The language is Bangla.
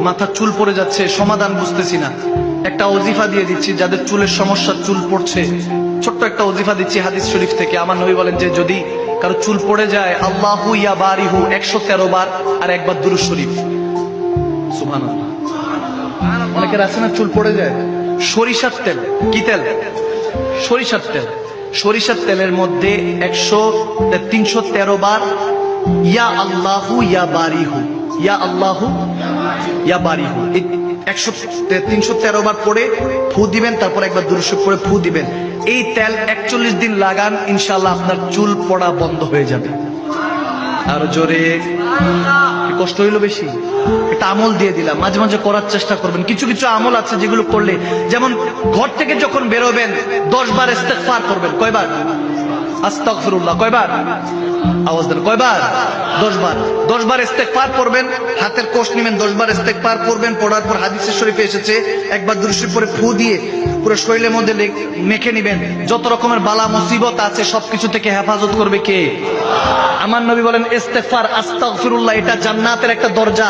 মাথার চুল পড়ে যাচ্ছে, সমাধান বুঝতেছি না, একটা ওজিফা দিয়ে দিচ্ছি। যাদের চুলের সমস্যা, চুল পড়ছে, ছোট্ট একটা ওজিফা দিচ্ছি হাদিস শরীফ থেকে। আমার নবী বলেন যে যদি কারো চুল পড়ে যায়, আল্লাহু ইয়া বারিহু 113 বার, আর একবার দুরূদ শরীফ। সুবহানাল্লাহ। অনেকের আছে না চুল পড়ে যায়, সরিষার তেল, কি তেল? সরিষার তেল। সরিষার তেলের মধ্যে 313 বার ইয়া আল্লাহু ইয়া বারিহু, ইয়া আল্লাহু ইয়া বারিহু, 313 বার পড়ে ফু দিবেন, তারপর একবার দুরূদ শরীফ পড়ে ফু দিবেন। এই তেল 41 দিন লাগান, ইনশাআল্লাহ আপনার চুল পড়া বন্ধ হয়ে যাবে। আর জোরে, কষ্ট হইলো বেশি? একটা আমল দিয়ে দিলাম, মাঝে মাঝে করার চেষ্টা করবেন। কিছু কিছু আমল আছে যেগুলো করলে, যেমন ঘর থেকে যখন বেরোবেন 10 বার ইস্তেগফার করবেন। কয়বার? আস্তাগফিরুল্লাহ। কয়বার? আওয়াজ দেন। কয়বার? 10 বার। 10 বার ইস্তেগফার করবেন, হাতের কোষ নেবেন, 10 বার ইস্তেগফার করবেন। পড়ার পর হাদিসে শরীফে এসেছে একবার দুরূদ শরীফ পড়ে ফু দিয়ে পুরো শরীরের মধ্যে মেখে নিবেন। যত রকমের বালা মুসিবত আছে সবকিছু থেকে হেফাজত করবে কে? আমার নবী বলেন ইস্তেগফার, আস্তাগফিরুল্লাহ, এটা জান্নাতের একটা দরজা।